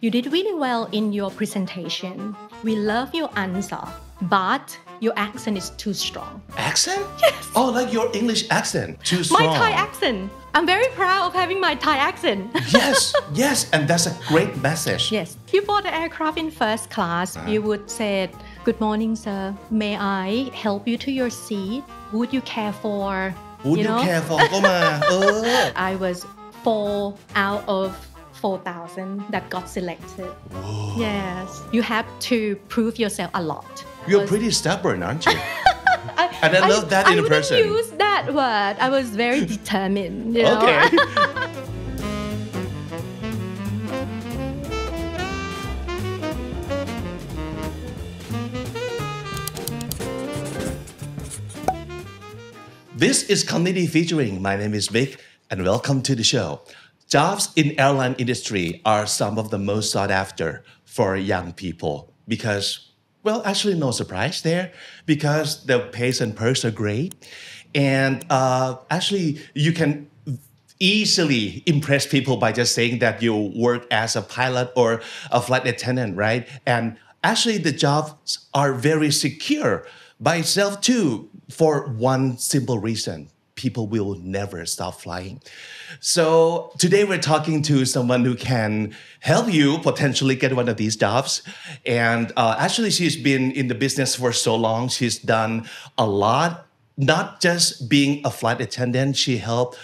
You did really well in your presentation. We love your answer, but your accent is too strong. Accent? Yes. Oh, like your English accent. Too strong. My Thai accent. I'm very proud of having my Thai accent. Yes, and that's a great message. Yes. You bought the aircraft in first class. You would say, "Good morning, sir. May I help you to your seat? Would you care for?" Would you care for ก็มา I was 4 out of 4,000 that got selected. Whoa. Yes. You have to prove yourself a lot. You're pretty stubborn, aren't you? And I love that in a person. I wouldn't use that word. I was very determined. You know? Okay. This is Community Featuring. My name is Vic, and welcome to the show. Jobs in airline industry are some of the most sought after for young people because, well, actually no surprise there because the pays and perks are great. And actually, you can easily impress people by just saying that you work as a pilot or a flight attendant, right? And actually, the jobs are very secure by itself too, for one simple reason. People will never stop flying. So today we're talking to someone who can help you potentially get one of these jobs. And actually, she's been in the business for so long. She's done a lot, not just being a flight attendant. She helped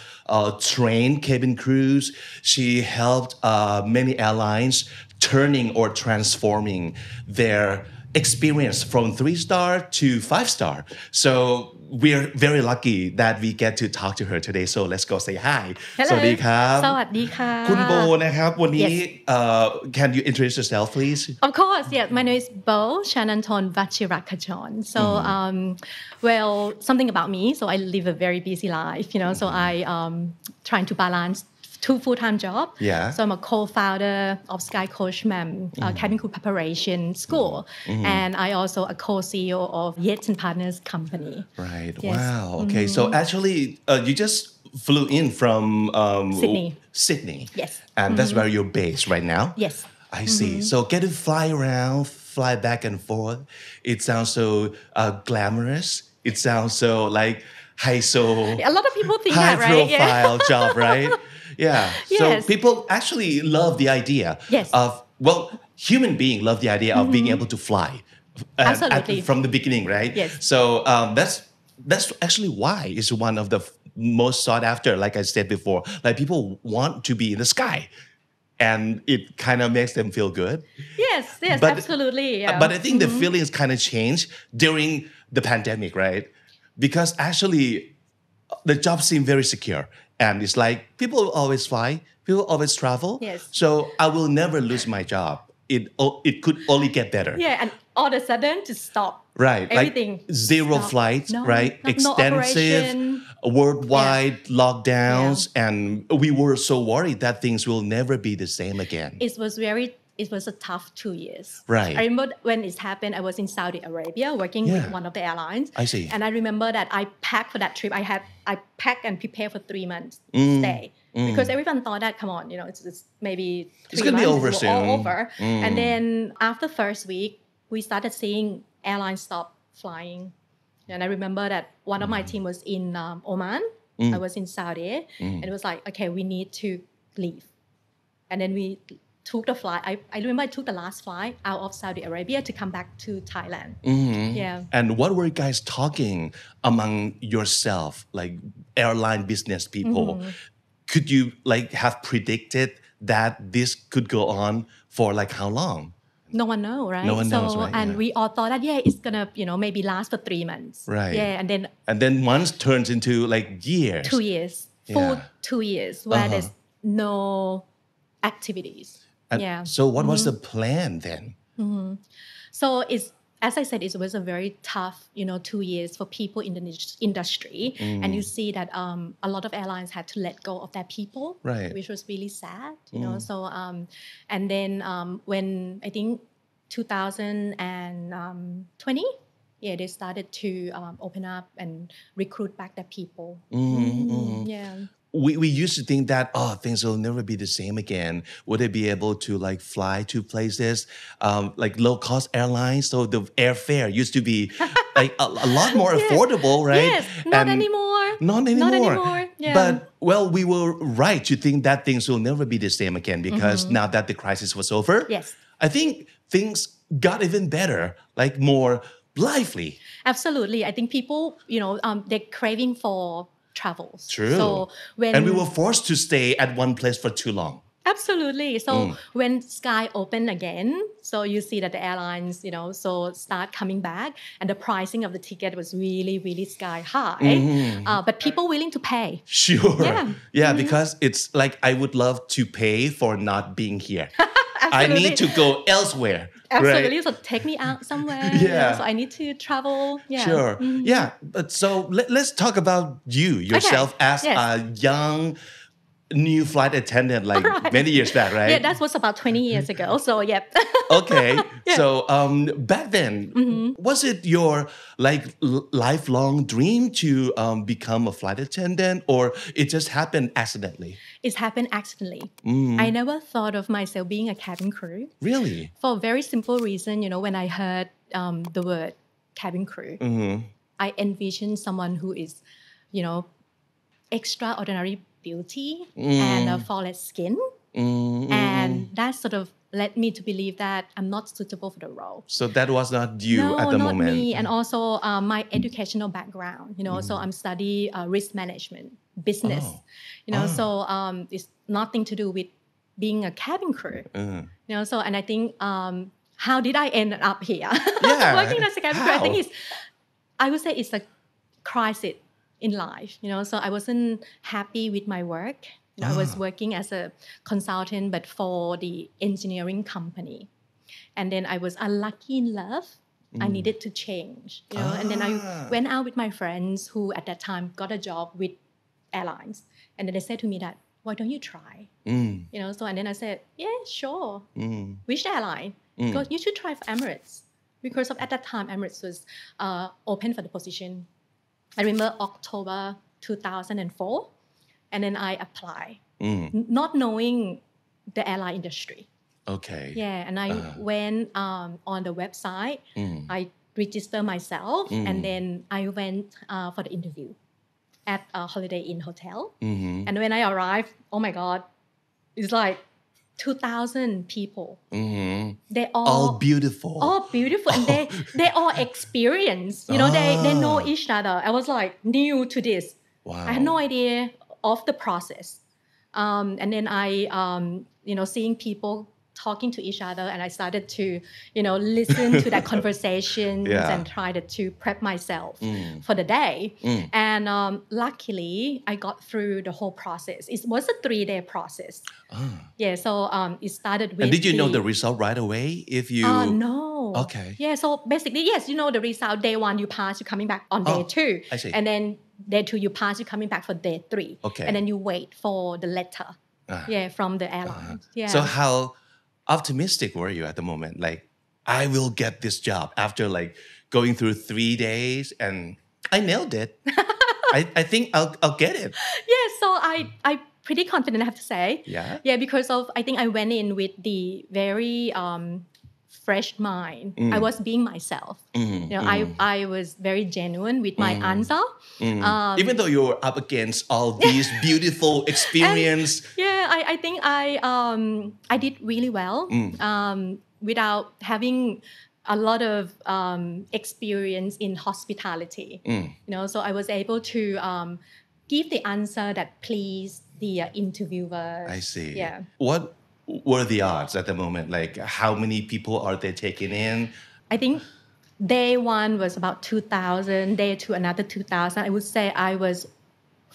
train cabin crews. She helped many airlines turning or transforming their experience from 3-star to 5-star. So we're very lucky that we get to talk to her today. So let's go say hi. Hello. สวัสดีครับ สวัสดีค่ะ คุณโบนะครับวันนี้ Yes. Can you introduce yourself please? Of course, yeah. My name is Bo Chananton Vachirakajon. So, well, something about me. So I live a very busy life, you know. So I trying to balance 2 full-time jobs. Yeah. So I'm a co-founder of SkyCoachMam Cabin Crew Preparation School, and I also a co-CEO of Yates+Partners company. Right. Yes. Wow. Okay. So actually, you just flew in from Sydney. Yes. And that's where you're based right now. Yes. I see. So get to fly around, fly back and forth. It sounds so glamorous. It sounds so like high-so. A lot of people think that, right? High-profile job, right? Yeah. So Yes. people actually love the idea Yes. of, well, human being love the idea of being able to fly Absolutely. from the beginning, right? Yes. So that's actually why it's one of the most sought after, like I said before. Like people want to be in the sky. And it kind of makes them feel good. Yes, absolutely. Yeah. But I think the feelings kind of changed during the pandemic, right? Because actually, the job seemed very secure. And it's like, people will always fly, people always travel. Yes. So I will never lose my job. It could only get better. Yeah, and all of a sudden to stop. Right. Everything. Like zero stop. flights, No, right? no Extensive operation. worldwide lockdowns. And we were so worried that things will never be the same again. It was a tough 2 years. Right. I remember when it happened, I was in Saudi Arabia working with one of the airlines. I see. And I remember that I packed for that trip. I packed and prepared for 3 months stay. Because everyone thought that, come on, you know, it's maybe 3 It's gonna be months, over it's soon. all over. And then after first week, we started seeing airlines stop flying. And I remember that one of my team was in Oman. I was in Saudi. And it was like, okay, we need to leave. And then we took the flight. I remember I took the last flight out of Saudi Arabia to come back to Thailand. Yeah. And what were you guys talking among yourself, like airline business people? Could you like have predicted that this could go on for like how long? No one knows, right? No one knows, right? And we all thought that, it's gonna, maybe last for 3 months. Right. Yeah, and then months turns into like years. 2 years. Full Yeah. 2 years where there's no activities. And so what was the plan then? So as I said, it was a very tough, 2 years for people in the industry. And you see that a lot of airlines had to let go of their people, right. which was really sad, So, and then when I think 2020, they started to open up and recruit back their people. Yeah. we used to think that things will never be the same again. Would they be able to like fly to places like low cost airlines? So the airfare used to be like a lot more affordable, right? Yes, not anymore. Not anymore. Yeah. But well, we were right to think that things will never be the same again because now that the crisis was over, Yes. I think things got even better, like more lively. Absolutely. I think people, they're craving for travels. True. So And we were forced to stay at one place for too long. Absolutely. So when Sky opened again, so you see that the airlines, so start coming back and the pricing of the ticket was really, really sky high. But people willing to pay. Sure. Yeah, because it's like I would love to pay for not being here. I need to go elsewhere. Absolutely. Right? So take me out somewhere. Yeah. So I need to travel. Yeah. Sure. Yeah. But so let's talk about yourself as a young new flight attendant like many years back, right? Yeah, that was about 20 years ago. So, yep. Okay. So back then, was it your like lifelong dream to become a flight attendant or it just happened accidentally? It's happened accidentally. I never thought of myself being a cabin crew. Really? For a very simple reason, when I heard the word cabin crew, I envisioned someone who is, extraordinary beauty and a flawless skin. And that sort of led me to believe that I'm not suitable for the role. So that was not you no, at the not moment. me. And also my educational background, so I'm studying risk management, business, so it's nothing to do with being a cabin crew. So and I think how did I end up here? Working as a cabin crew, I think I would say it's a crisis in life, so I wasn't happy with my work. I was working as a consultant, but for the engineering company. And then I was unlucky in love. I needed to change, and then I went out with my friends who at that time got a job with airlines. And then they said to me that, why don't you try? So, and then I said, yeah, sure. Which airline? Because you should try for Emirates. Because at that time, Emirates was open for the position. I remember October 2004, and then I applied, not knowing the airline industry. Okay. Yeah, and I went on the website. I registered myself, and then I went for the interview at a Holiday Inn hotel. And when I arrived, oh my God, it's like 2,000 people. They all beautiful. All beautiful. And they all experienced. They know each other. I was like new to this. Wow. I had no idea of the process. And then I, seeing people talking to each other, and I started to, listen to that conversations and tried to prep myself for the day. And luckily, I got through the whole process. It was a 3-day process. Yeah, so it started with. And did you know the result right away? If you no. Okay. Yeah, so basically, yes, the result. Day 1, you pass, you're coming back on day 2. I see. And then day 2, you pass, you're coming back for day 3. Okay. And then you wait for the letter. From the airline. Yeah. So how optimistic were you at the moment? Like, I will get this job after like going through 3 days, and I nailed it. I think I'll get it. Yeah, so I pretty confident, I have to say. Yeah. Yeah, because I think I went in with the very fresh mind. I was being myself. I was very genuine with my answer. Even though you're up against all these beautiful experience. I think I did really well without having a lot of experience in hospitality. So I was able to give the answer that pleased the interviewers. I see. Yeah. What were the odds at the moment? Like, how many people are they taking in? I think day 1 was about 2,000. Day 2, another 2,000. I would say I was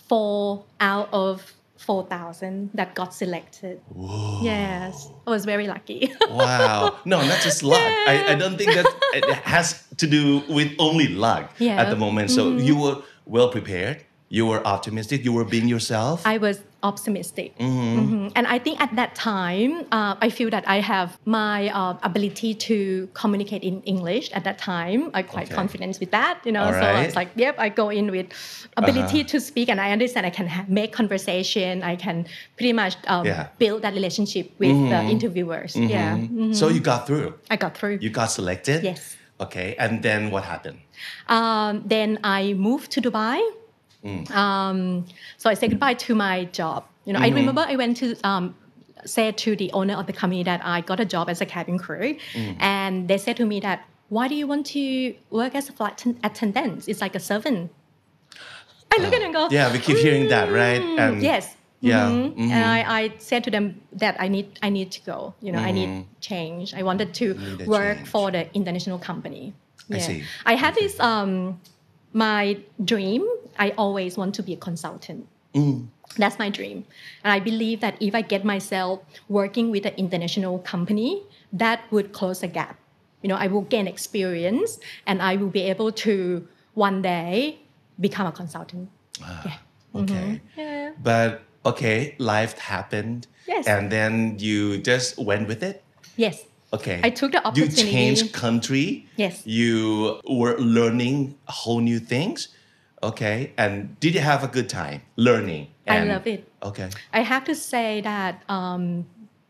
4 out of 4,000 that got selected. Whoa. Yes, I was very lucky. Wow. No, not just luck. I don't think that it has to do with only luck at the moment. So you were well prepared. You were optimistic. You were being yourself. I was optimistic. And I think at that time, I feel that I have my ability to communicate in English at that time. I'm quite confident with that, All So I right. was like, yep, I go in with ability to speak and I understand I can make conversation. I can pretty much build that relationship with the interviewers. Yeah. So you got through. I got through. You got selected. Yes. Okay. And then what happened? Then I moved to Dubai. So I said goodbye to my job. I remember I went to say to the owner of the company that I got a job as a cabin crew, and they said to me that why do you want to work as a flight attendant? It's like a servant. I look at them and go, Yeah, we keep hearing that, right? And yes. Yeah. And I said to them that I need to go. I need change. I wanted to work change. for the international company. I see. I had this my dream. I always want to be a consultant. That's my dream. And I believe that if I get myself working with an international company, that would close a gap. I will gain experience and I will be able to one day become a consultant. Okay. Yeah. But okay, life happened. Yes. And then you just went with it? Yes. Okay. I took the opportunity. You changed country. Yes. You were learning whole new things. Okay. And did you have a good time learning? I love it. Okay. I have to say that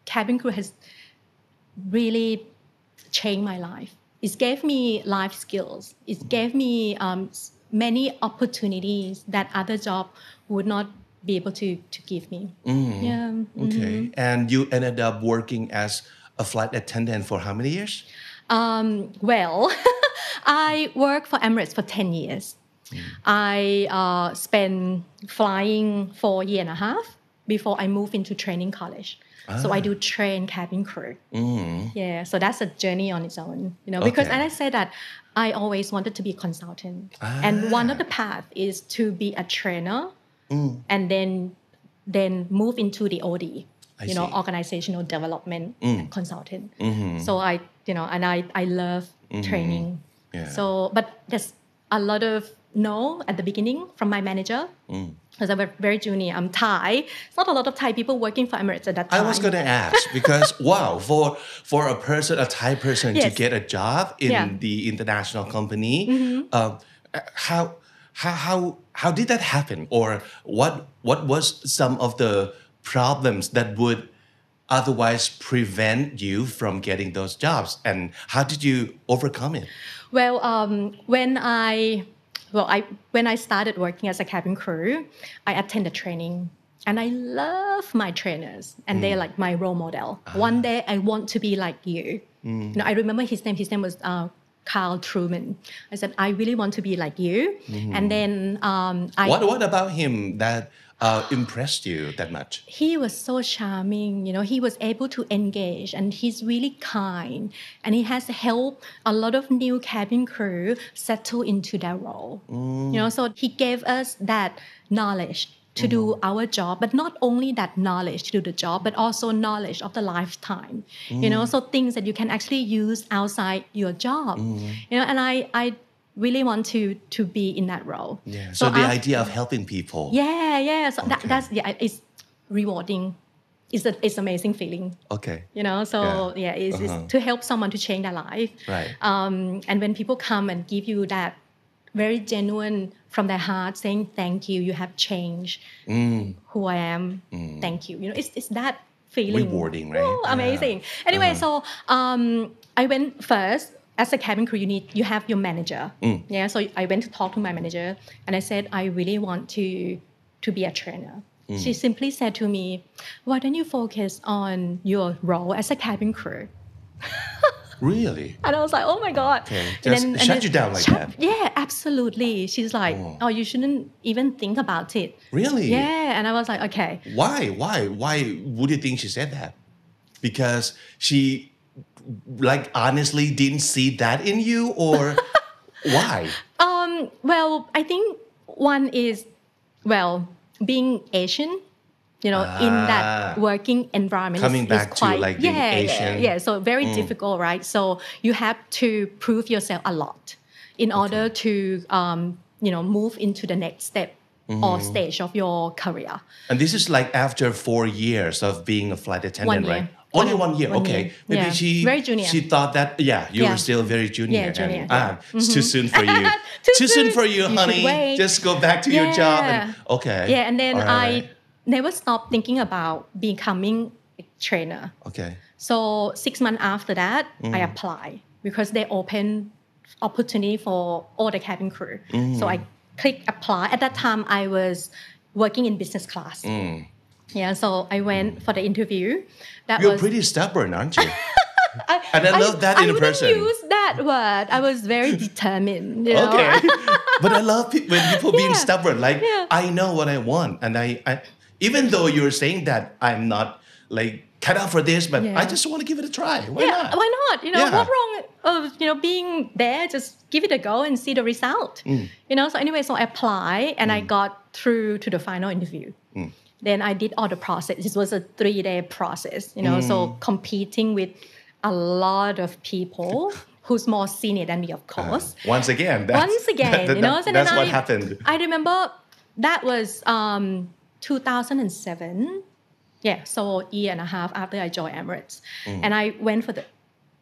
cabin crew has really changed my life. It gave me life skills. It gave me many opportunities that other job would not be able to give me. Yeah. Okay. And you ended up working as a flight attendant for how many years? Well, I worked for Emirates for 10 years. I spent flying for a year and a half before I moved into training college. So I do train cabin crew. Yeah, so that's a journey on its own, because as I said that I always wanted to be a consultant. And one of the paths is to be a trainer and then move into the OD, organizational development consultant. So I love training. Yeah. So, but there's a lot of no at the beginning from my manager. Because I was very junior. I'm Thai. It's not a lot of Thai people working for Emirates at that time. I was going to ask because wow, for a Thai person to Yes. get a job in Yeah. the international company, how did that happen, or what was some of the problems that would otherwise prevent you from getting those jobs, and how did you overcome it? Well, when I started working as a cabin crew, I attended training. And I love my trainers. And they're like my role model. One day I want to be like you. I remember his name. His name was Carl Truman. I said, I really want to be like you. And then What about him that impressed you that much? He was so charming. He was able to engage and he's really kind. And he has helped a lot of new cabin crew settle into their role. So he gave us that knowledge to do our job, but not only that knowledge to do the job, but also knowledge of the lifetime. So things that you can actually use outside your job. And I really want to be in that role. Yeah. So the idea of helping people. Yeah. So that's it's rewarding. It's amazing feeling. Okay. It's to help someone to change their life. Right. And when people come and give you that very genuine from their heart saying thank you, you have changed who I am. Thank you. It's that feeling. Rewarding, right? Oh, amazing. Anyway, so I went first. As a cabin crew, you have your manager. So I went to talk to my manager and I said, I really want to be a trainer. She simply said to me, why don't you focus on your role as a cabin crew? Really? And I was like, oh my God. Okay. Just shut you down like that? Yeah, absolutely. She's like, oh, you shouldn't even think about it. Really? Yeah. And I was like, okay. Why would you think she said that? Because she honestly didn't see that in you, or why? Well, I think one is, being Asian, in that working environment Coming back is quite, to like being Asian. Yeah. So very difficult, right? So you have to prove yourself a lot in order to, move into the next step or stage of your career. And this is like after 4 years of being a flight attendant, 1 year. right? Only 1 year. One Okay. year. Maybe Yeah. Very junior. she thought that you were still very junior. Yeah, junior. And, it's too soon for you. Too soon for you, should honey. wait. Just go back to your job. And, okay. Yeah, and then All right. I never stopped thinking about becoming a trainer. Okay. So 6 months after that, I applied because they opened opportunity for all the cabin crew. So I clicked apply. At that time, I was working in business class. Yeah, so I went for the interview. You're pretty stubborn, aren't you? And I love that in a person. I wouldn't use that word. I was very determined. You know? Okay. But I love when people being stubborn. Like, I know what I want. And I even though you're saying that I'm not like cut out for this, but I just want to give it a try. Why not? Why not? You know, what wrong of, being there? Just give it a go and see the result. You know, so anyway, so I applied and I got through to the final interview. Then I did all the process. It was a 3-day process, you know, so competing with a lot of people who's more senior than me, of course. Once again, you know, so that's then what happened. I remember that was 2007. Yeah, so a year and a half after I joined Emirates. And I went for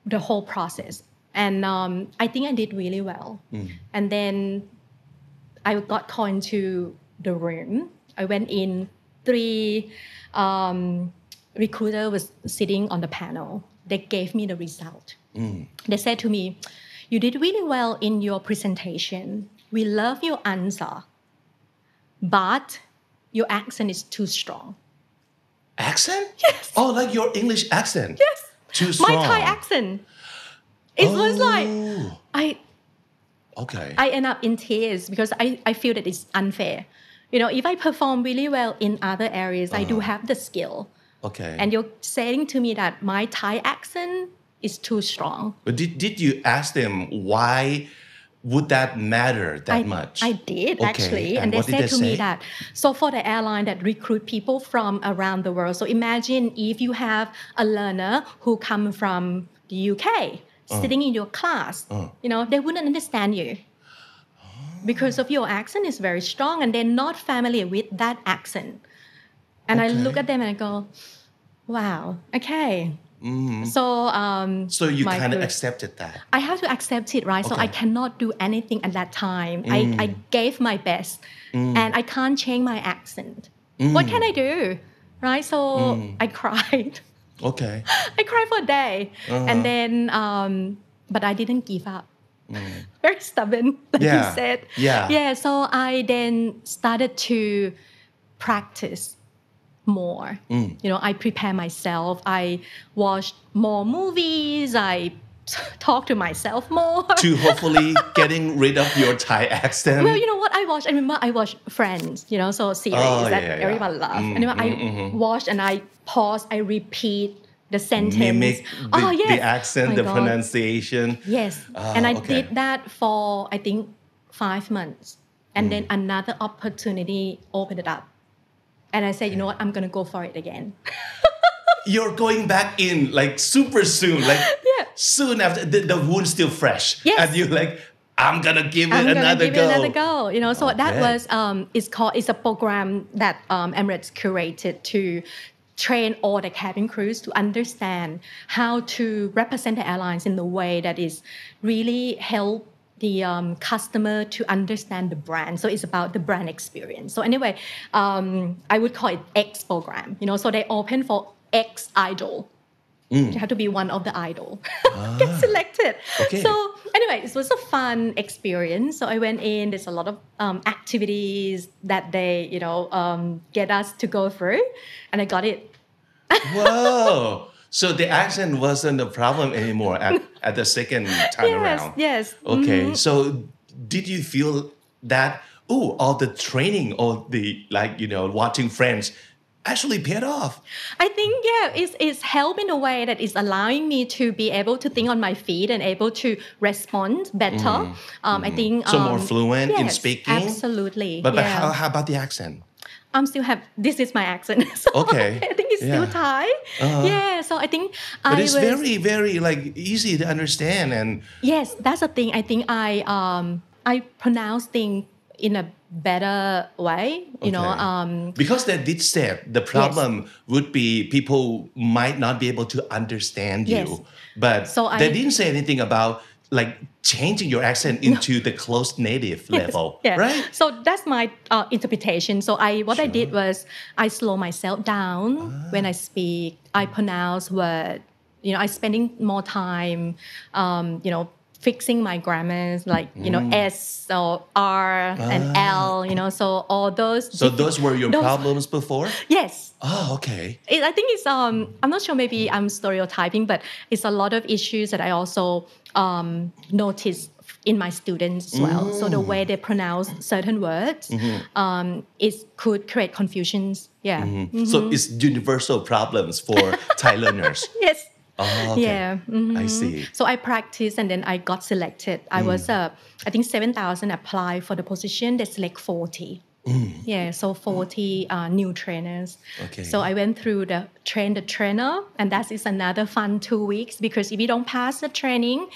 the whole process. And I think I did really well. And then I got called into the room. I went in, 3 recruiter was sitting on the panel. They gave me the result. They said to me, you did really well in your presentation. We love your answer, but your accent is too strong. Accent? Yes. Oh, like your English accent? Yes. Too strong. My Thai accent. It was like, I end up in tears because I feel that it's unfair. You know, if I perform really well in other areas, I do have the skill. Okay. And you're saying to me that my Thai accent is too strong. But did you ask them why would that matter that much? I did actually. And they said to me that, so for the airline that recruit people from around the world, so imagine if you have a learner who come from the UK sitting in your class, you know, they wouldn't understand you. Because of your accent is very strong and they're not familiar with that accent. And I look at them and I go, wow, okay. So you kind of accepted that. I have to accept it, right? So I cannot do anything at that time. I gave my best and I can't change my accent. What can I do? Right? So I cried. Okay. I cried for a day. And then, but I didn't give up. Very stubborn, like you said. Yeah. So I then started to practice more. You know, I prepare myself. I watched more movies. I talk to myself more. To hopefully getting rid of your Thai accent. Well, you know what I watched? I remember I watched Friends, you know, so series that everyone loves. And I watched and I pause, I repeat the sentence. Mimic the accent, the pronunciation. Yes. And I did that for, I think, 5 months. And then another opportunity opened it up. And I said, you know what, I'm going to go for it again. You're going back in like super soon, like soon after the wound's still fresh. Yes. And you're like, I'm going to give it another go. You know, so that was, it's a program that Emirates curated to train all the cabin crews to understand how to represent the airlines in the way that is really help the customer to understand the brand. So it's about the brand experience. So anyway, I would call it X program. You know, so they open for X idol. You have to be one of the idol. Get selected. Okay. So anyway, it was a fun experience. So I went in. There's a lot of activities that they, you know, get us to go through, and I got it. Whoa! So the accent wasn't a problem anymore at the second time around. Yes. Okay. So did you feel that all the training or the watching Friends actually paid off? I think it's helped in a way that is allowing me to be able to think on my feet and able to respond better. I think so more fluent in speaking. Absolutely. But how about the accent? I'm still have this is my accent. So okay. I think it's still Thai. So I think but it's very, very like easy to understand and yes, that's the thing. I think I pronounce things in a better way, because they did say the problem would be people might not be able to understand you, Yes. but So they didn't say anything about like changing your accent into the close native level, Yeah. right? So that's my interpretation. So what I did was I slow myself down when I speak. I pronounce words. I spending more time, fixing my grammars like S or R and L. So all those. So those were your problems before? Yes. Oh, okay. I think it's I'm not sure, maybe I'm stereotyping, but it's a lot of issues that I also noticed in my students as well. So the way they pronounce certain words, it could create confusions. Yeah. So it's universal problems for Thai learners. Yes. Oh, okay. Yeah. I see. So I practiced and then I got selected. I was, I think 7,000 applied for the position. They select 40. Yeah, so 40 new trainers. Okay. So I went through the trainer, and that is another fun 2 weeks because if you don't pass the training,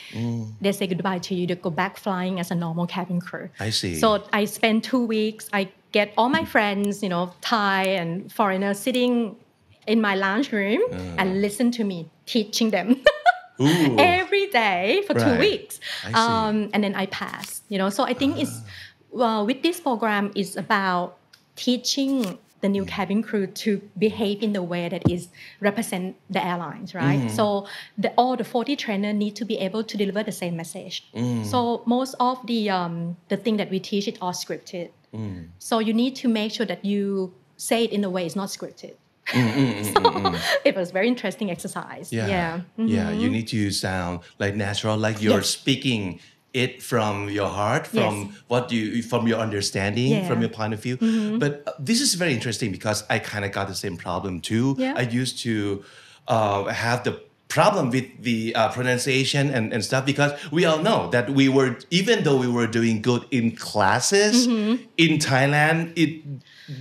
they say goodbye to you to go back flying as a normal cabin crew. I see. So I spent 2 weeks. I get all my friends, Thai and foreigners sitting in my lounge room and listen to me teaching them every day for 2 weeks. I see. And then I passed, So I think it's, with this program, it's about teaching the new cabin crew to behave in the way that is represent the airlines, right? So all the 40 trainers need to be able to deliver the same message. So most of the thing that we teach is all scripted. So you need to make sure that you say it in a way it's not scripted. So it was very interesting exercise. Yeah. You need to sound like natural, like you're speaking it from your heart, from from your understanding, from your point of view. But this is very interesting because I kind of got the same problem too. I used to have the problem with the pronunciation and stuff because we all know that even though we were doing good in classes in Thailand, it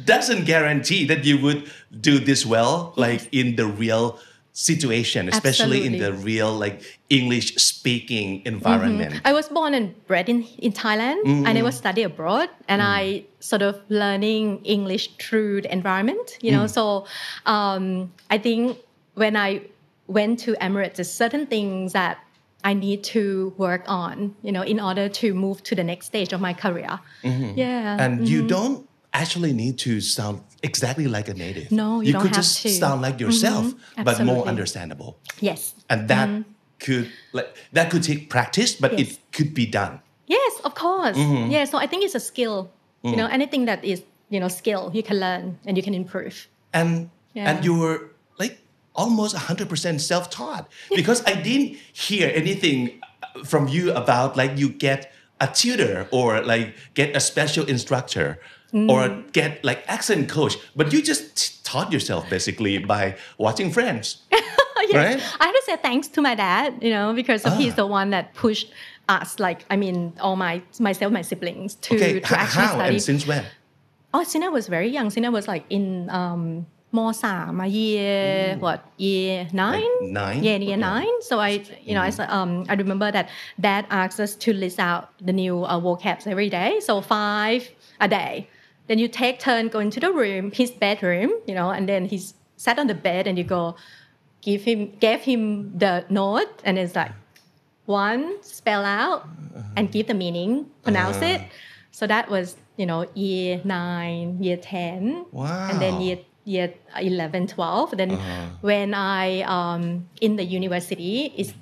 doesn't guarantee that you would do this well, like in the real situation, especially in the real like English speaking environment. I was born and bred in Thailand. I never studied abroad, and I sort of learning English through the environment. So I think when I went to Emirates, there's certain things that I need to work on, in order to move to the next stage of my career. And you don't actually need to sound exactly like a native. No, you don't could have just to. Sound like yourself, but more Absolutely. understandable. Yes. And that could take practice, but it could be done. Yes, of course. Yeah, so I think it's a skill. Anything that is, skill, you can learn and you can improve. And you were like almost 100% self-taught because I didn't hear anything from you about like you get a tutor or like get a special instructor or get like accent coach, but you just taught yourself basically by watching Friends. Yes. Right? I have to say thanks to my dad, because he's the one that pushed us, all myself, my siblings to actually how study. And since when? Oh, since I was very young. Since I was like in ม.3 year 9? Like 9? Yeah, year 9. So I remember that dad asked us to list out the new vocabs every day. So 5 a day. Then you take turn go into the room, his bedroom, and then he's sat on the bed and you go gave him the note and it's like 1 spell out and give the meaning, pronounce it. So that was, year 9, year 10. Wow. And then year 11, 12. Then when I in the university, it's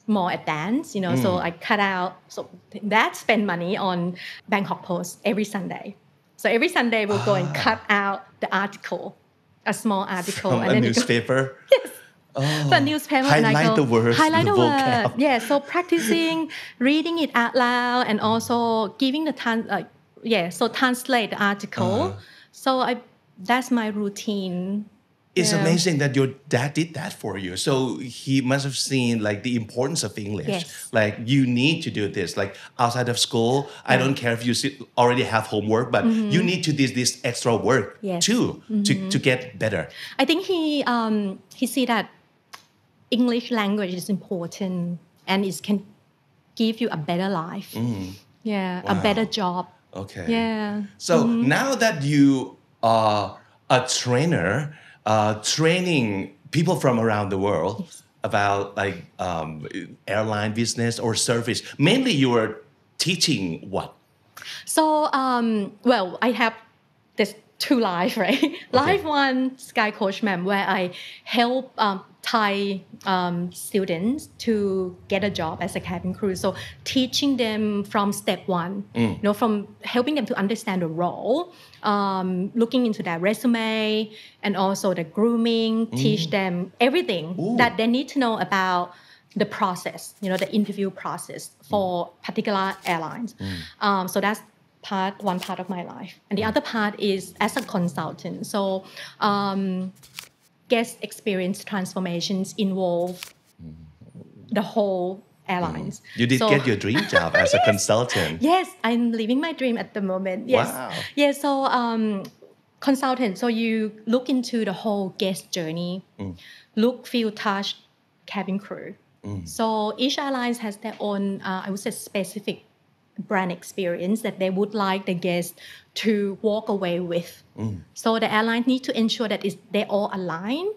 more advanced, so I cut out. So that spend money on Bangkok Post every Sunday. So every Sunday we'll go and cut out the article, a small article. From and a then newspaper? Yes. Oh, The newspaper. highlight and I go, the words, highlight the the vocab. word. Yeah, so practicing reading it out loud and also giving the so translate the article. So that's my routine. It's amazing that your dad did that for you. So he must have seen like the importance of English. Yes. Like you need to do this. Like outside of school, I don't care if you already have homework, but you need to do this extra work too to get better. I think he see that English language is important and it can give you a better life. A better job. Okay. Yeah. So now that you are a trainer, training people from around the world about like airline business or service, mainly you were teaching what? So, well, I have this two live, right? Live one, SkyCoachMam, where I help Thai students to get a job as a cabin crew. So teaching them from step one, from helping them to understand the role, looking into their resume, and also the grooming, teach them everything that they need to know about the process, the interview process for particular airlines. So that's one part of my life. And the other part is as a consultant. So guest experience transformations involve the whole airlines. You did get your dream job as a consultant. Yes, I'm living my dream at the moment. Yes. Wow. Yeah, so consultant, so you look into the whole guest journey, look, feel, touch, cabin crew. So each airlines has their own, I would say, specific brand experience that they would like the guests to walk away with. So the airlines need to ensure that they all align,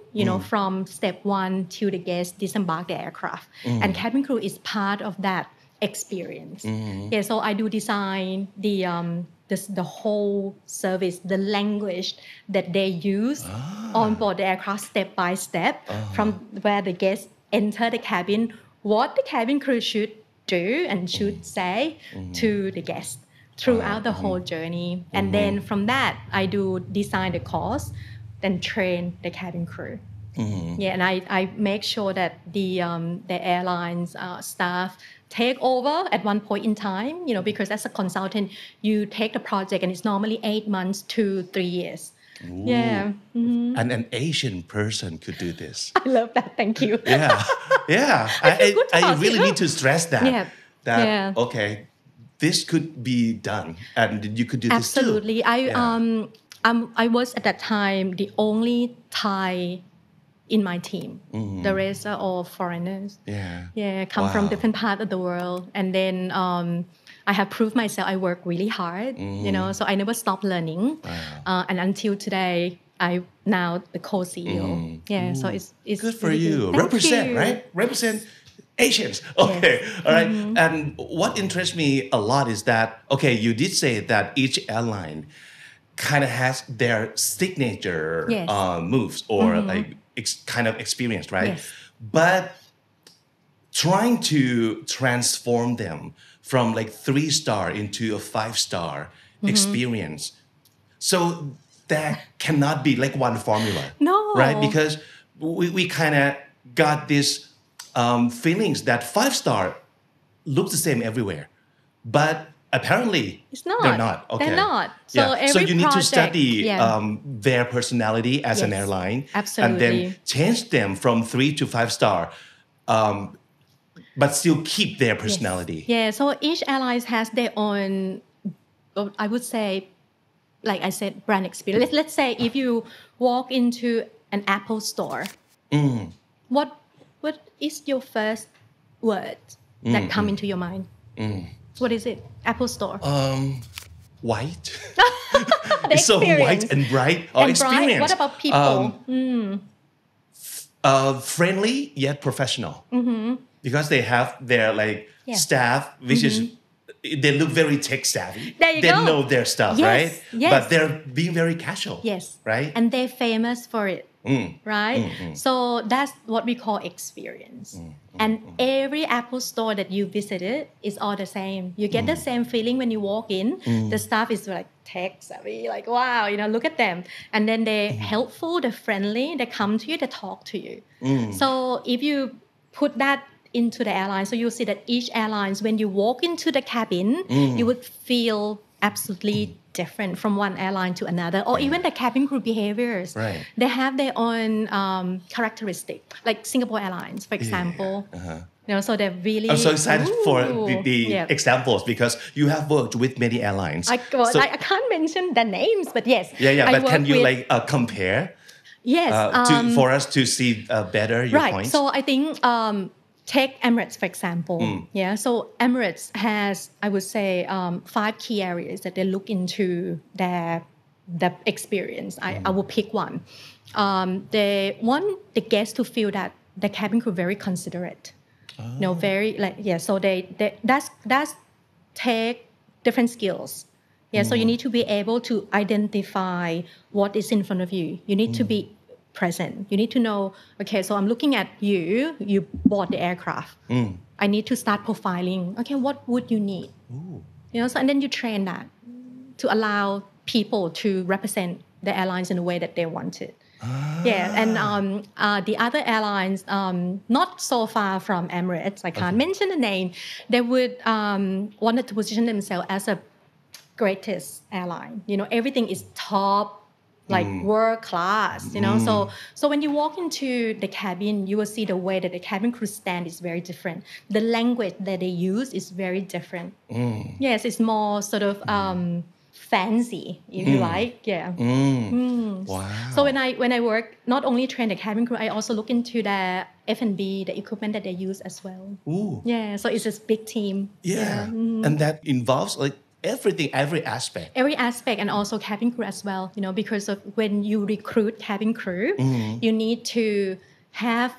from step one till the guests disembark the aircraft. And cabin crew is part of that experience. Yeah, so I do design the whole service, the language that they use on board the aircraft step by step, from where the guests enter the cabin, what the cabin crew should do and should say to the guests throughout the whole journey. And then from that, I do design the course, then train the cabin crew. Yeah, and I make sure that the airlines staff take over at one point in time, because as a consultant, you take the project and it's normally 8 months to 3 years. Ooh. Yeah. And an Asian person could do this. I love that. Thank you. Yeah. I really need to stress that. Yeah. Okay, this could be done, and you could do this too. Absolutely. I was at that time the only Thai in my team. The rest are all foreigners. Yeah, come from different parts of the world, and then I have proved myself. I work really hard, so I never stop learning. And until today, I now the co-CEO. Yeah, so it's good for really you. Good. Represent, right? Represent Asians. Okay, all right. And what interests me a lot is that, okay, you did say that each airline kind of has their signature moves or like kind of experience, right? Yes. But trying to transform them from like 3-star into a 5-star experience. So that cannot be like one formula. No. Right? Because we kind of got this feelings that 5-star looks the same everywhere. But apparently it's not. They're not. Okay. They're not. So So you need to study yeah. their personality as an airline. Absolutely. And then change them from 3 to 5-star. But still keep their personality. Yeah, so each airline has their own, I would say, like I said, brand experience. Let's say if you walk into an Apple store, what is your first word that come into your mind? What is it? Apple store. White. It's so white and bright. And experience. bright. What about people? Friendly yet professional. Because they have their staff, which is they look very tech savvy. There you they go. know their stuff, right? Yes. But they're being very casual. Yes. Right? And they're famous for it. Right? So that's what we call experience. And every Apple store that you visited is all the same. You get the same feeling when you walk in. The staff is like tech savvy, like wow, look at them. And then they're helpful, they're friendly, they come to you, they talk to you. So if you put that into the airline, so you see that each airlines, when you walk into the cabin, you would feel absolutely different from one airline to another, or even the cabin crew behaviors. Right. They have their own characteristic, like Singapore Airlines, for example. So they're really. I'm so excited for the examples because you have worked with many airlines. I can't mention the names, but yes. But can you compare? Yes. For us to see better your points. So I think take Emirates for example. Yeah, so Emirates has, I would say, 5 key areas that they look into their experience. I will pick one. They want the guests to feel that the cabin crew very considerate. Very so that's take different skills. Yeah, so you need to be able to identify what is in front of you. You need to be present. You need to know, okay, so I'm looking at you bought the aircraft. I need to start profiling. Okay, what would you need? So and then you train that to allow people to represent the airlines in a way that they want it. Yeah, and the other airlines, not so far from Emirates, I can't mention the name, they would wanted to position themselves as a greatest airline. Everything is top, like world class. So when you walk into the cabin, you will see the way that the cabin crew stand is very different. The language that they use is very different. Yes, it's more sort of fancy, if you like. Yeah. Wow. So when I work, not only train the cabin crew, I also look into the F&B, the equipment that they use as well. Yeah, so it's a big team. Yeah. And that involves like everything, every aspect. Every aspect, and also cabin crew as well. Because of when you recruit cabin crew, you need to have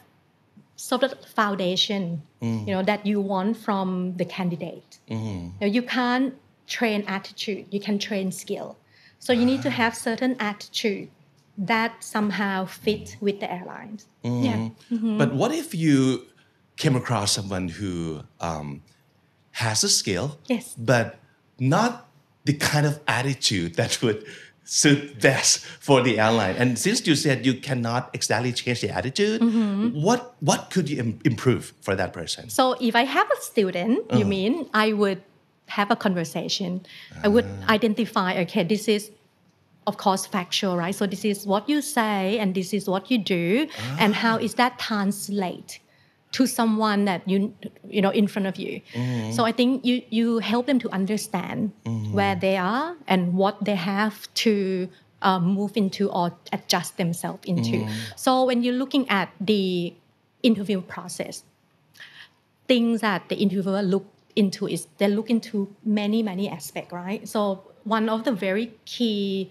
sort of foundation, that you want from the candidate. You can't train attitude, you can train skill. So you need to have certain attitude that somehow fit with the airlines. Yeah. But what if you came across someone who has a skill, yes, but not the kind of attitude that would suit best for the airline? And since you said you cannot exactly change the attitude, what could you improve for that person? So if I have a student, you mean, I would have a conversation. I would identify, okay, this is of course factual, right? So this is what you say and this is what you do, and how is that translate to someone that you know in front of you. So I think you help them to understand where they are and what they have to move into or adjust themselves into. So when you're looking at the interview process, things that the interviewer look into is they look into many aspects, right? So one of the very key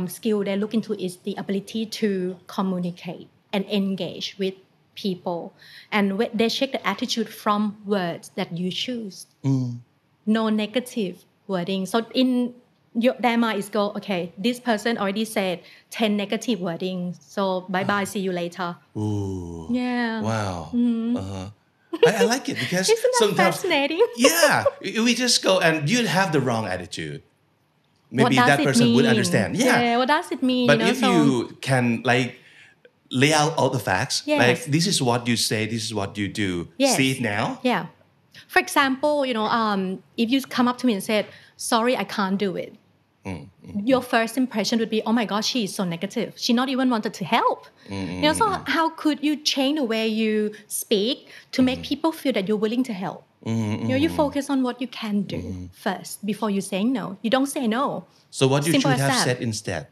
skill they look into is the ability to communicate and engage with people, and they check the attitude from words that you choose. No negative wording. So in their mind is go, okay, this person already said 10 negative wording, so bye see you later. Yeah. Wow. I like it because isn't that sometimes fascinating? Yeah, we just go and you'd have the wrong attitude. Maybe that person would understand. Yeah, what does it mean? But if you can like lay out all the facts, yes, like this is what you say, this is what you do. Yes. See it now. Yeah. For example, if you come up to me and said, "Sorry, I can't do it," your first impression would be, "Oh my gosh, she is so negative. She not even wanted to help." So how could you change the way you speak to make people feel that you're willing to help? You focus on what you can do first before you saying no. You don't say no. So what you Simple should as have that. said instead?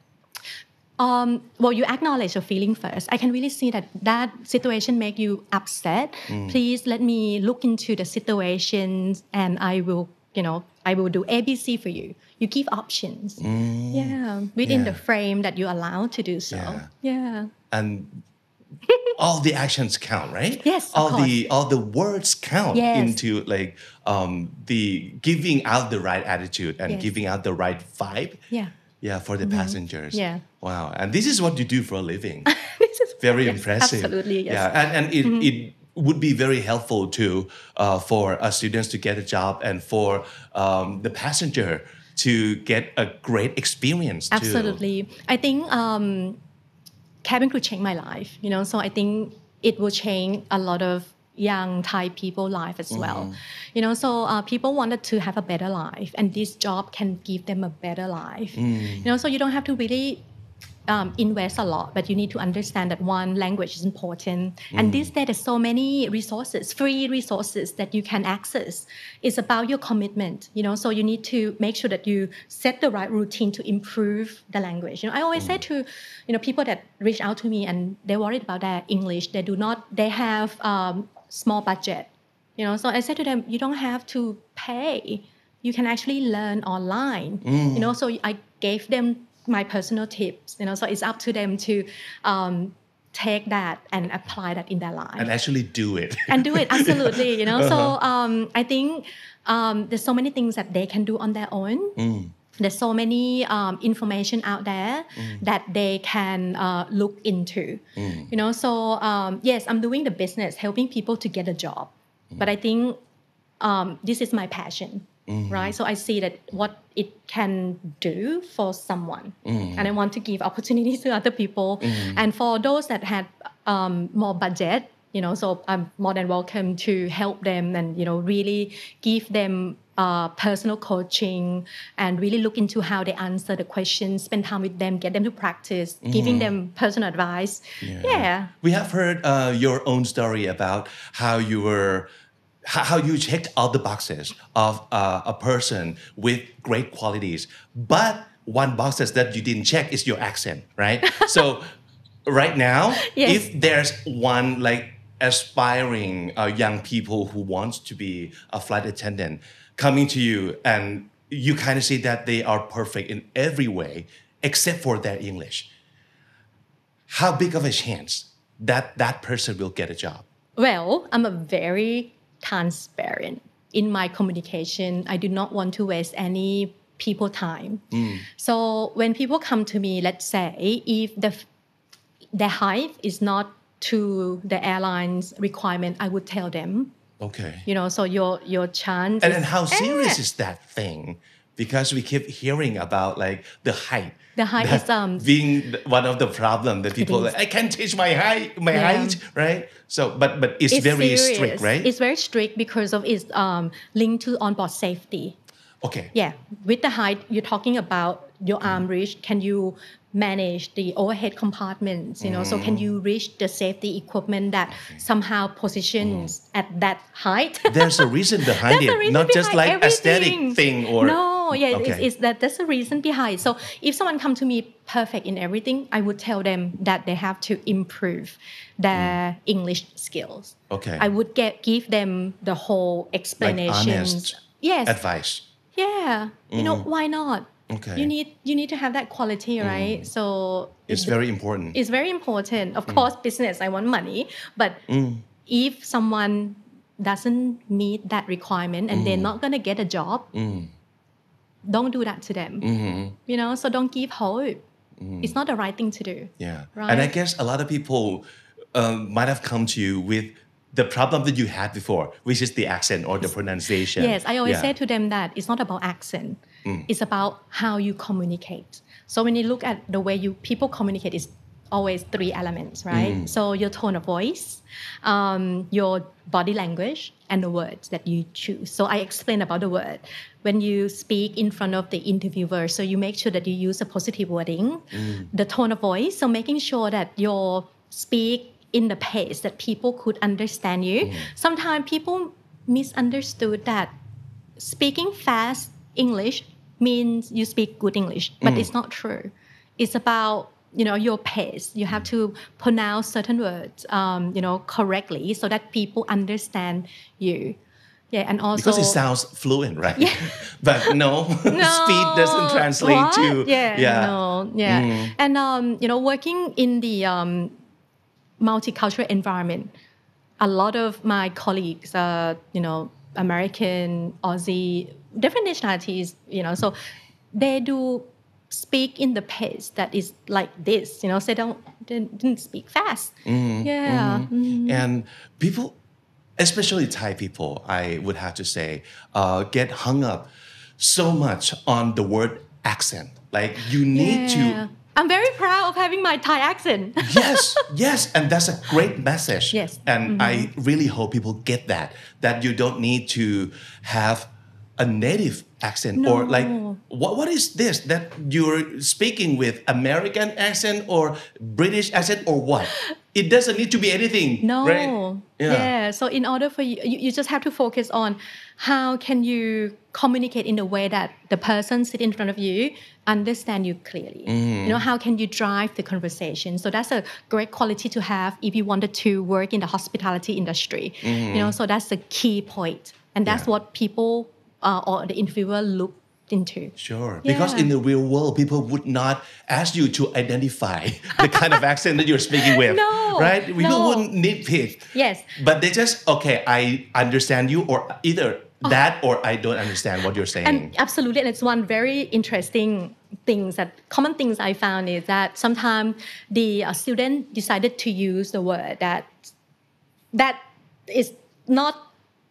Well, you acknowledge your feeling first. I can really see that situation make you upset. Please let me look into the situations, and I will do ABC for you. You give options. Within the frame that you're allowed to do so. Yeah. And all the actions count, right? Yes, of course. all the words count into like the giving out the right attitude and giving out the right vibe. Yeah, for the passengers. Yeah. Wow. And this is what you do for a living. This is very impressive. Absolutely, yes. Yeah, and it would be very helpful to for students to get a job and for the passenger to get a great experience too. Absolutely. I think cabin crew changed my life, so I think it will change a lot of young Thai people life as well. So people wanted to have a better life, and this job can give them a better life. So you don't have to really invest a lot, but you need to understand that one, language is important. And these days there's so many resources, free resources that you can access. It's about your commitment, so you need to make sure that you set the right routine to improve the language. I always say to people that reach out to me and they're worried about their English, they have small budget. So I said to them, you don't have to pay. You can actually learn online. So I gave them my personal tips. So it's up to them to take that and apply that in their life. And actually do it. And do it, absolutely. So I think there's so many things that they can do on their own. There's so many information out there that they can look into. So yes, I'm doing the business, helping people to get a job. But I think this is my passion, right? So I see that what it can do for someone, and I want to give opportunities to other people. And for those that had more budget, so I'm more than welcome to help them and really give them personal coaching and really look into how they answer the questions, spend time with them, get them to practice, giving them personal advice. Yeah. We have heard your own story about how you checked all the boxes of a person with great qualities, but one boxes that you didn't check is your accent, right? So right now, yes. if there's one like aspiring young people who wants to be a flight attendant coming to you and you kind of see that they are perfect in every way except for their English, how big of a chance that that person will get a job? Well, I'm a very transparent in my communication. I do not want to waste any people time. So when people come to me, let's say if the height is not to the airline's requirement, I would tell them. Okay. So your chance. And then how serious is that thing? Because we keep hearing about like the height. The height is being one of the problem that people like, I can't teach my height, right? So, but it's very serious. strict, right? It's very strict because of its linked to onboard safety. Okay. Yeah, with the height, you're talking about your arm reach. Can you manage the overhead compartments? So can you reach the safety equipment that somehow positions at that height? There's a reason behind it, not just like aesthetic thing or. No, that's the reason behind. So if someone come to me perfect in everything, I would tell them that they have to improve their English skills. Okay. I would give them the whole explanations. Like honest yes. advice. Yeah. Why not? Okay. You need to have that quality, right? So it's very important. It's very important. Of course, business, I want money. But if someone doesn't meet that requirement and they're not going to get a job, don't do that to them. So don't give hope. It's not the right thing to do. Yeah. Right? And I guess a lot of people might have come to you with the problem that you had before, which is the accent or the pronunciation. Yes, I always say to them that it's not about accent. It's about how you communicate. So when you look at the way people communicate, it's always 3 elements, right? So your tone of voice, your body language, and the words that you choose. So I explain about the word. When you speak in front of the interviewer, so you make sure that you use a positive wording. The tone of voice, so making sure that you speak in the pace that people could understand you. Sometimes people misunderstood that speaking fast English means you speak good English, but it's not true. It's about your pace. You have to pronounce certain words correctly so that people understand you. Yeah, and also because it sounds fluent, right? Yeah. But no, speed doesn't translate what? to And working in the multicultural environment, a lot of my colleagues are American, Aussie, different nationalities, so they do speak in the pace that is like this, so they didn't speak fast. And people, especially Thai people, I would have to say, get hung up so much on the word accent. Like you need to. I'm very proud of having my Thai accent. yes, and that's a great message. Yes. And I really hope people get that you don't need to have a native accent No. or like what is this that you're speaking with American accent or British accent or what? It doesn't need to be anything, No. right? Yeah. So in order for you just have to focus on how can you communicate in a way that the person sitting in front of you understand you clearly. You know, how can you drive the conversation? So that's a great quality to have if you wanted to work in the hospitality industry. You know, so that's the key point. And that's what people or the interviewer look into. Sure. Because in the real world, people would not ask you to identify the kind of accent that you're speaking with. No. Right? People No. wouldn't nitpick. Yes. But they just, okay, I understand you or either that or I don't understand what you're saying. And absolutely. And it's one very interesting common things I found is that sometimes the student decided to use the word that is not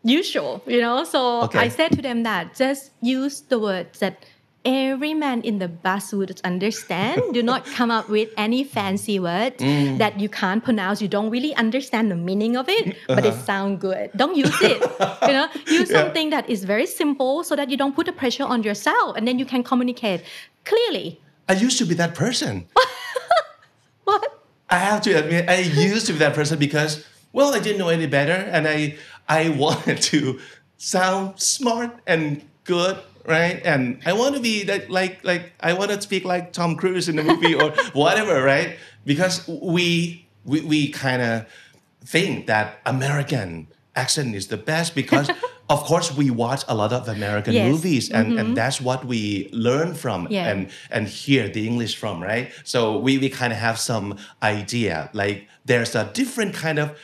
usual, you know. So I said to them that just use the words that every man in the bus would understand. Do not come up with any fancy words that you can't pronounce. You don't really understand the meaning of it, but it sounds good. Don't use it. You know, use something that is very simple so that you don't put the pressure on yourself, and then you can communicate clearly. I used to be that person. What? I have to admit, I used to be that person because, well, I didn't know any better, and I wanted to sound smart and good, right? And I want to be like I want to speak like Tom Cruise in the movie or whatever, right? Because we kind of think that American accent is the best because of course we watch a lot of American movies and that's what we learn from and hear the English from, right? So we kind of have some idea like there's a different kind of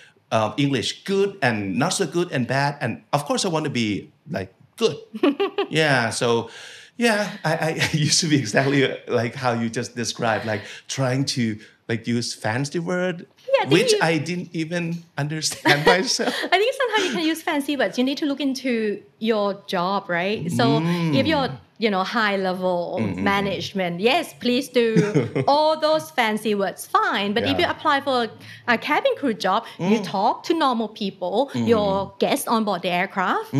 English, good and not so good and bad, and of course I want to be like good. So I used to be exactly like how you just described, like trying to like use fancy word, which I didn't even understand myself. I think sometimes you can use fancy words. You need to look into your job, right? So if you're high level management, yes, please do all those fancy words, fine. But if you apply for a cabin crew job, you talk to normal people, your guests on board the aircraft,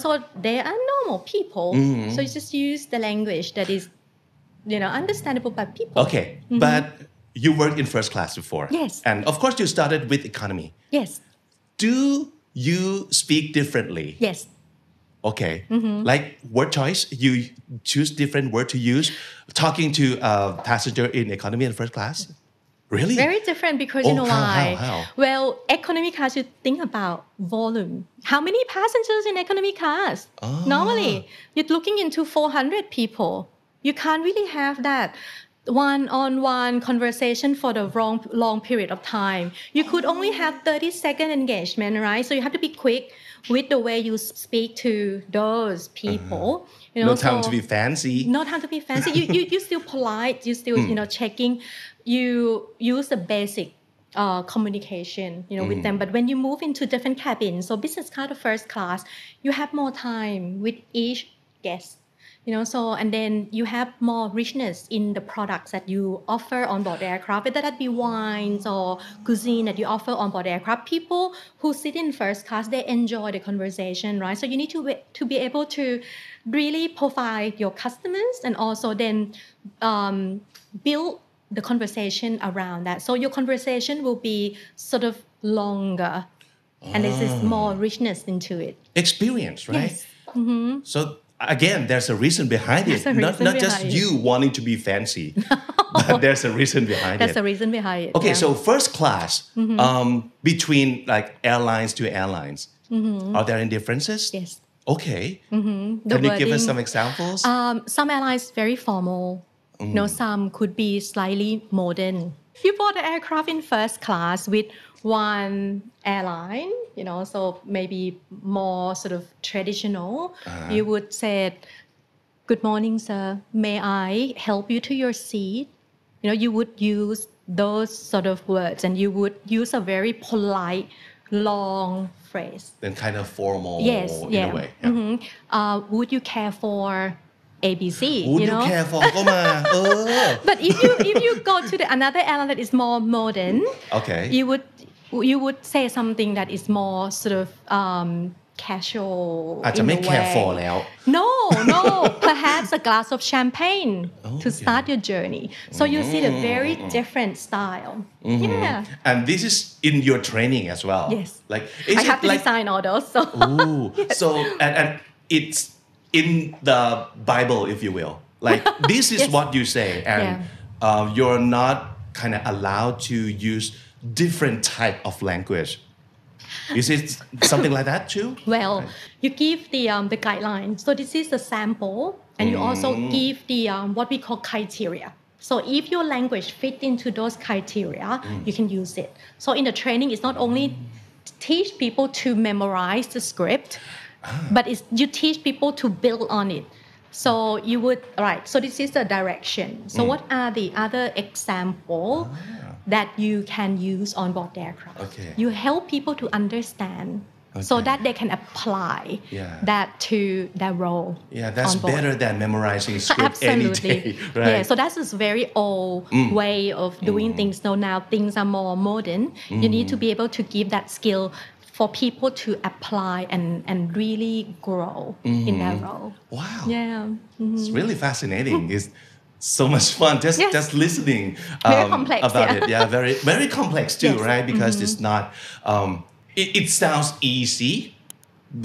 so they are normal people. So you just use the language that is, understandable by people. Okay, but you worked in first class before. Yes. And of course you started with economy. Yes. Do you speak differently? Yes. Okay. Like word choice, you choose different word to use talking to a passenger in economy and first class? Really? Very different because you know why? How? Well, economy class, you think about volume. How many passengers in economy class? Normally, you're looking into 400 people. You can't really have that one-on-one conversation for the long period of time. You could only have 30-second engagement, right? So you have to be quick with the way you speak to those people. No time to be fancy. No time to be fancy. You still polite. You still checking. You use the basic communication with them. But when you move into different cabins, so business class or first class, you have more time with each guest. And then you have more richness in the products that you offer on board the aircraft, whether that be wines or cuisine that you offer on board the aircraft. People who sit in first class, they enjoy the conversation, right? So you need to be able to really profile your customers and also then build the conversation around that. So your conversation will be sort of longer and there's more richness into it. Experience, right? Yes. So again, there's a reason behind it. Not just you wanting to be fancy, but there's a reason behind it. There's a reason behind it. Okay, so first class, between like airlines to airlines, are there any differences? Yes. Okay. Can you give us some examples? Some airlines very formal. Some could be slightly modern. You board the aircraft in first class with one airline, so maybe more sort of traditional. You would say, "Good morning, sir. May I help you to your seat?" You would use those sort of words and you would use a very polite, long phrase. Then kind of formal in a way. Yeah. Would you care for ABC? Would you care for ก็มา But if you go to another airline that is more modern, okay, you would say something that is more sort of casual อาจจะ in ไม่ a careful way แล้ว no perhaps a glass of champagne to start your journey so you see the very different style yeah and this is in your training as well yes like I have to design all those so so and it's in the Bible if you will like this is what you say and you're not kind of allowed to use different type of language is it something like that too well you give the guidelines so this is a sample and you also give the what we call criteria so if your language fit into those criteria you can use it so in the training it's not only teach people to memorize the script but it's you teach people to build on it so you would right so this is the direction so what are the other example that you can use on board the aircraft you help people to understand so that they can apply that to their role that's better than memorizing script any day right so that's a very old way of doing things so now things are more modern you need to be able to give that skill for people to apply and really grow in their role wow it's really fascinating it's so much fun just listening very complex, about it very very complex too right because it's not it sounds easy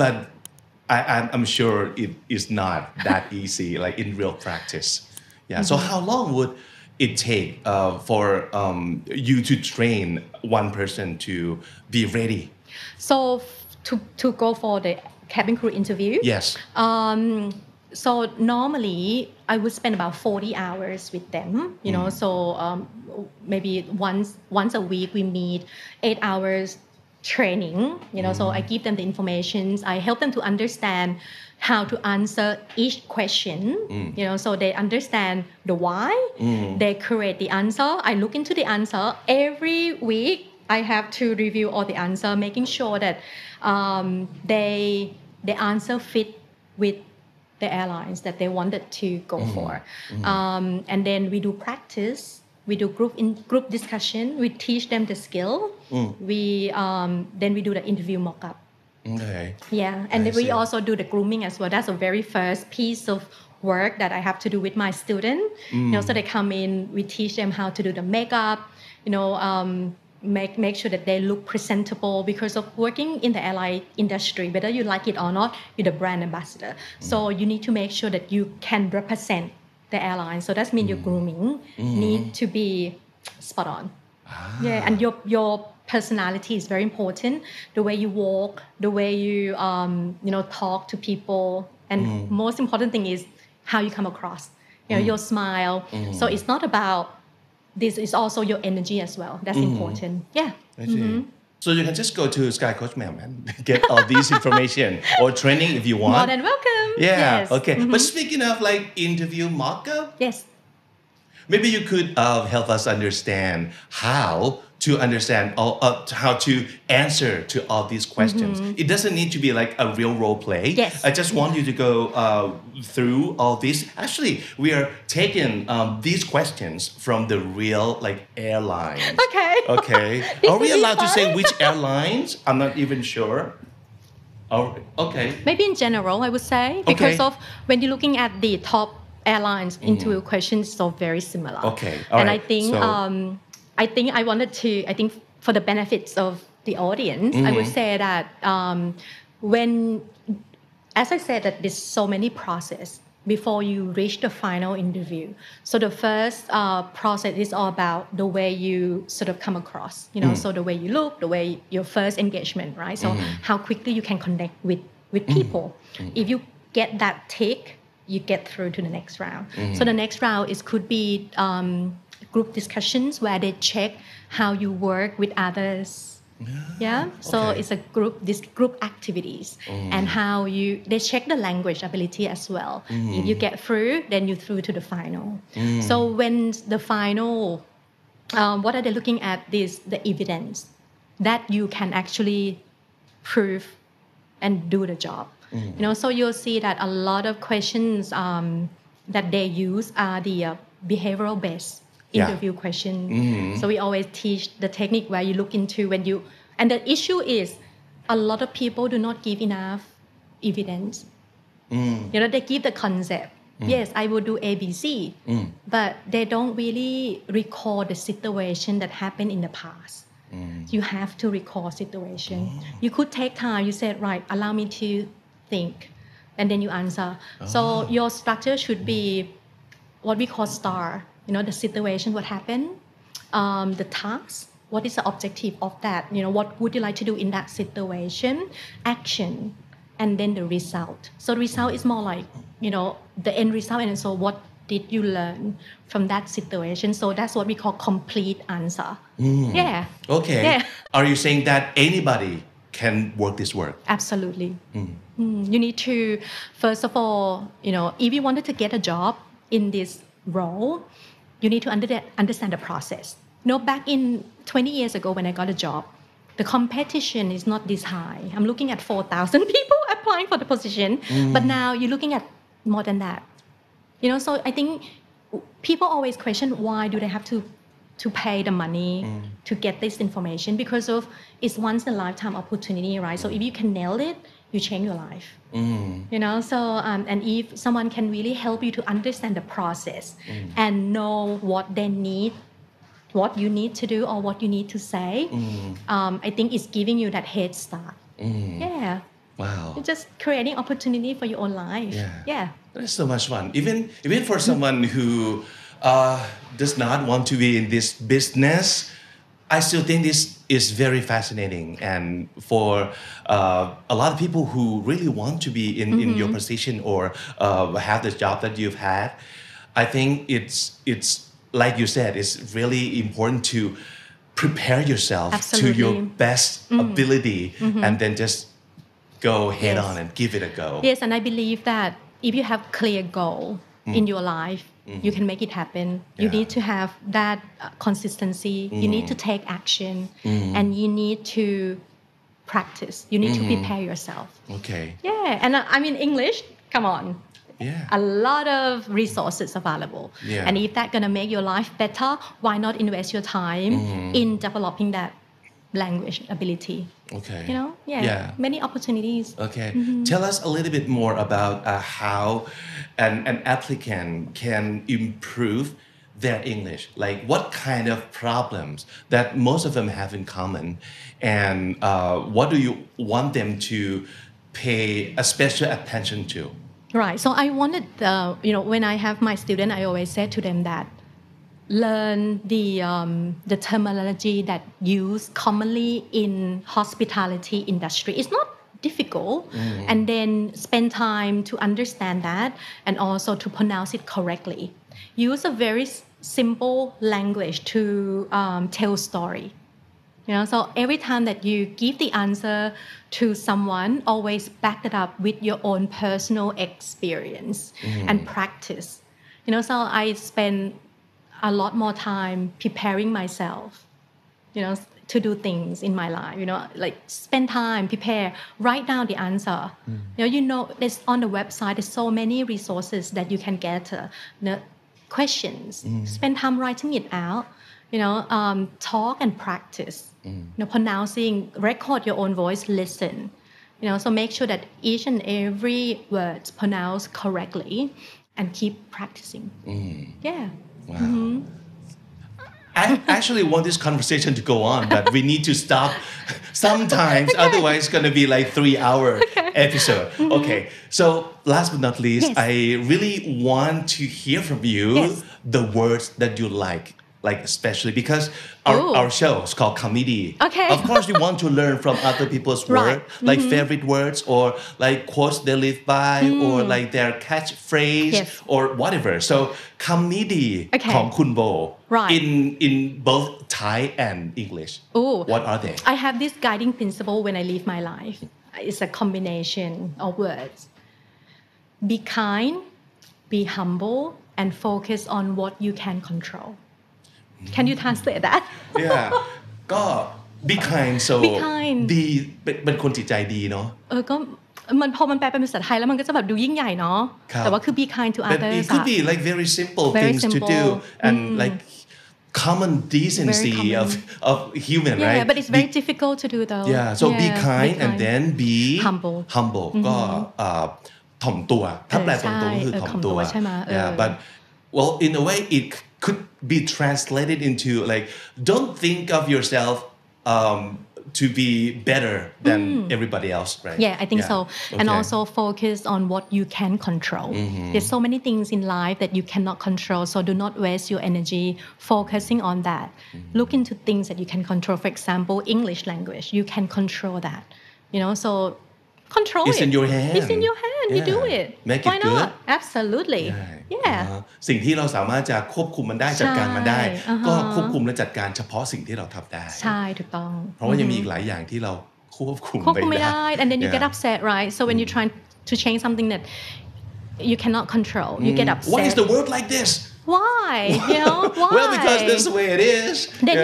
but I'm sure it is not that easy like in real practice so how long would it take for you to train one person to be ready so to go for the cabin crew interview yes so normally I would spend about 40 hours with them you know so maybe once a week we meet 8 hours training you know so I give them the information I help them to understand how to answer each question you know so they understand the why they create the answer I look into the answer every week I have to review all the answer making sure that the answer fit with the airlines that they wanted to go for and then we do practice we do group discussion we teach them the skill we then we do the interview mock-up and then we also do the grooming as well that's the very first piece of work that I have to do with my student you know so they come in we teach them how to do the makeup you know make sure that they look presentable because of working in the airline industry whether you like it or not you're the brand ambassador so you need to make sure that you can represent the airline so that means your grooming need to be spot on and your personality is very important the way you walk the way you you know talk to people and most important thing is how you come across you know your smile so it's not about this is also your energy as well that's important I see. So you can just go to SkyCoachMam and get all these information or training if you want more than welcome yes. Okay but speaking of like interview mock-up yes maybe you could help us understand how to understand how to answer to all these questions it doesn't need to be like a real role play I just want you to go through all this actually we are taking these questions from the real like airlines okay are we allowed to say which airlines I'm not even sure okay maybe in general I would say because of when you're looking at the top airlines interview questions so very similar and I think I wanted to I think for the benefits of the audience I would say that when as I said that there's so many process before you reach the final interview so the first process is all about the way you sort of come across you know so the way you look the way your first engagement right so how quickly you can connect with people if you get that tick you get through to the next round so the next round is could be group discussions where they check how you work with others so it's a group activities and how they check the language ability as well if you get through then you through to the final so when the final what are they looking at is the evidence that you can actually prove and do the job you know so you'll see that a lot of questions that they use are the behavioral based interview question so we always teach the technique where you look into when you and the issue is a lot of people do not give enough evidence. They give the concept. Yes, I will do ABC, but they don't really recall the situation that happened in the past. You have to recall situation. You could take time. You said, right, allow me to think, and then you answer. So your structure should be what we call STAR. The situation, what happened, the task, what is the objective of that? What would you like to do in that situation? Action, and then the result. So the result is more like, the end result, and so what did you learn from that situation? So that's what we call complete answer. Yeah. Okay. Yeah. Are you saying that anybody can work this work? Absolutely. You need to, first of all, if you wanted to get a job in this role, you need to understand the process. Back in 20 years ago when I got a job, the competition is not this high. I'm looking at 4,000 people applying for the position, but now you're looking at more than that. So I think people always question why do they have to pay the money to get this information, because of it's once in a lifetime opportunity, right? So if you can nail it, you change your life. So and if someone can really help you to understand the process and know what they need, what you need to do or what you need to say, I think it's giving you that head start. Yeah. Wow. It's just creating opportunity for your own life. Yeah. That's so much fun. Even for someone who does not want to be in this business, I still think this is very fascinating. And for a lot of people who really want to be in your position or have the job that you've had, I think it's like you said, it's really important to prepare yourself to your best ability and then just go head on and give it a go. Yes, and I believe that if you have clear goal in your life, you can make it happen. You need to have that consistency. You need to take action, and you need to practice. You need to prepare yourself. Okay. Yeah, and I mean English. Come on. Yeah. A lot of resources available. Yeah. And if that's gonna make your life better, why not invest your time in developing that language ability? Okay. Many opportunities. Okay. Tell us a little bit more about how an applicant can improve their English. Like what kind of problems that most of them have in common, and what do you want them to pay a special attention to? Right. So I wanted, when I have my student, I always say to them that learn the terminology that used commonly in hospitality industry. It's not difficult, and then spend time to understand that and also to pronounce it correctly. Use a very simple language to tell story. So every time that you give the answer to someone, always back it up with your own personal experience and practice. So I spend a lot more time preparing myself, to do things in my life, like spend time, prepare, write down the answer. There's on the website, there's so many resources that you can get questions. Spend time writing it out, talk and practice. Pronouncing, record your own voice, listen. So make sure that each and every word is pronounced correctly and keep practicing. Yeah. Wow. I actually want this conversation to go on, but we need to stop sometimes. Okay. Otherwise, it's going to be like 3-hour episode. Okay. So last but not least, I really want to hear from you the words that you like especially because our show is called Comedy. Okay. Of course, you want to learn from other people's words, like favorite words or like quotes they live by or like their catchphrase or whatever. So Comedy ของคุณโบ in both Thai and English. What are they? I have this guiding principle when I live my life. It's a combination of words. Be kind, be humble, and focus on what you can control. Can you translate that? Yeah. ก็ be kind so be kind ดีเป็นคนจิตใจดีเนาะก็มันพอมันแปลเป็นภาษาไทยแล้วมันก็จะแบบดูยิ่งใหญ่เนาะแต่ว่าคือ be kind to others. But it could be like very simple things to do and like common decency of human right but it's very difficult to do though so be kind and then be humble ก็ถ่อมตัวถ้าแปลตรงๆก็คือถ่อมตัว but well in a way it could be translated into like don't think of yourself to be better than everybody else right I think so and also focus on what you can control there's so many things in life that you cannot control so do not waste your energy focusing on that look into things that you can control for example English language you can control that so control it's in your hand it's in your hand you do it make why it not good absolutely สิ่งที่เราสามารถจะควบคุมมันได้จัดการมันได้ก็ควบคุมและจัดการเฉพาะสิ่งที่เราทำได้ใช่ถูกต้องเพราะว่ายังมีอีกหลายอย่างที่เราควบคุมไม่ได้ and then you get upset right so when you try to change something that you cannot control you get upset why is the world like this why why well because that's the way it is then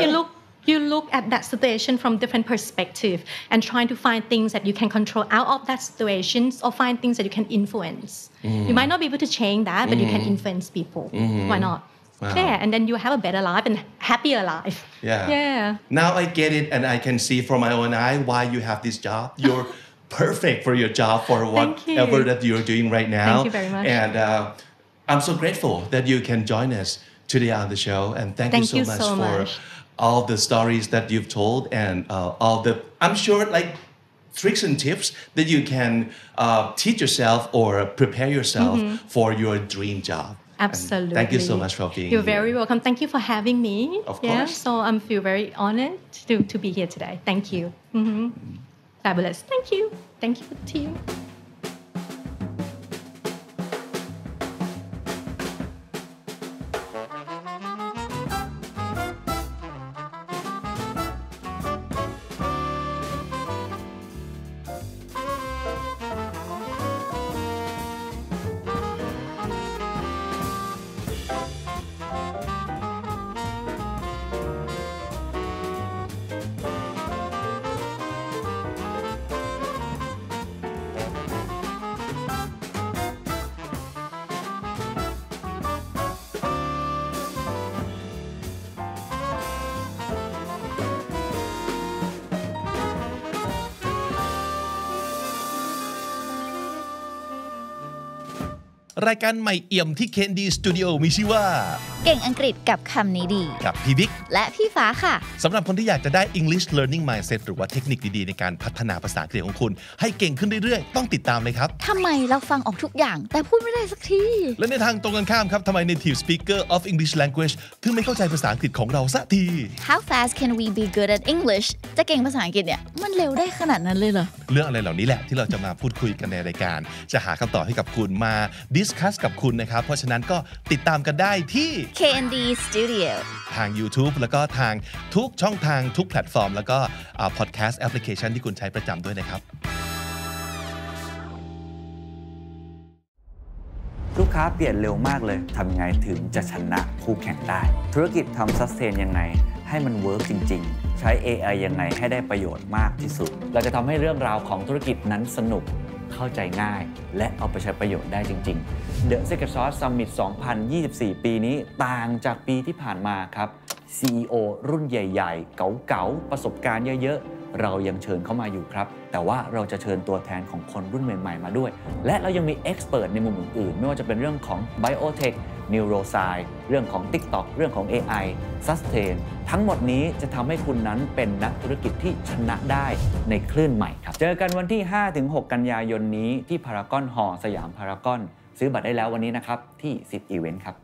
you look at that situation from different perspective and trying to find things that you can control out of that situations or find things that you can influence you might not be able to change that but you can influence people why not and then you have a better life and happier life now I get it and I can see from my own eye why you have this job you're perfect for your job for whatever that you're doing right now thank you very much and I'm so grateful that you can join us today on the show and thank you so much for all the stories that you've told and all the I'm sure like tricks and tips that you can teach yourself or prepare yourself for your dream job absolutely and thank you so much for being you're here. very welcome thank you for having me of course so I feel very honored to be here today thank you fabulous thank you to youรายการใหม่เอี่ยมที่ KND Studio มีชื่อว่าเก่งอังกฤษกับคำนี้ดีกับพี่บิ๊กและพี่ฟ้าค่ะสำหรับคนที่อยากจะได้ English Learning Mindset หรือว่าเทคนิคดีๆในการพัฒนาภาษาอังกฤษของคุณให้เก่งขึ้นเรื่อยๆต้องติดตามเลยครับทำไมเราฟังออกทุกอย่างแต่พูดไม่ได้สักทีและในทางตรงกันข้ามครับทำไม Native Speaker of English Language ถึงไม่เข้าใจภาษาอังกฤษของเราสักที How fast can we be good at English จะเก่งภาษาอังกฤษเนี่ยมันเร็วได้ขนาดนั้นเลยเหรอเรื่องอะไรเหล่านี้แหละที่เราจะมาพูดคุยกันในรายการจะหาคำตอบให้กับคุณมาดิสคัสกับคุณนะครับเพราะฉะนั้นก็ติดตามกันได้ที่ KND Studio ทาง YouTube แล้วก็ทางทุกช่องทางทุกแพลตฟอร์มแล้วก็podcast application ที่คุณใช้ประจำด้วยนะครับลูกค้าเปลี่ยนเร็วมากเลยทำยังไงถึงจะชนะคู่แข่งได้ธุรกิจทำซัสเทนยังไงให้มันเวิร์กจริงๆใช้ AI ยังไงให้ได้ประโยชน์มากที่สุดเราจะทำให้เรื่องราวของธุรกิจนั้นสนุกเข้าใจง่ายและเอาไปใช้ประโยชน์ได้จริงๆ The Secret Sauce Summit 2024 ปีนี้ต่างจากปีที่ผ่านมาครับ CEO รุ่นใหญ่ๆเก๋าๆประสบการณ์เยอะๆเรายังเชิญเข้ามาอยู่ครับแต่ว่าเราจะเชิญตัวแทนของคนรุ่นใหม่ๆมาด้วยและเรายังมีเอ็กซ์เพิร์ทในมุมอื่นๆไม่ว่าจะเป็นเรื่องของ Biotech Neuroscience เรื่องของ TikTok เรื่องของ AI Sustain ทั้งหมดนี้จะทำให้คุณนั้นเป็นนักธุรกิจที่ชนะได้ในคลื่นใหม่ครับเจอกันวันที่ 5-6 กันยายนนี้ที่พารากอนฮอลล์สยามพารากอนซื้อบัตรได้แล้ววันนี้นะครับที่10 Event ครับ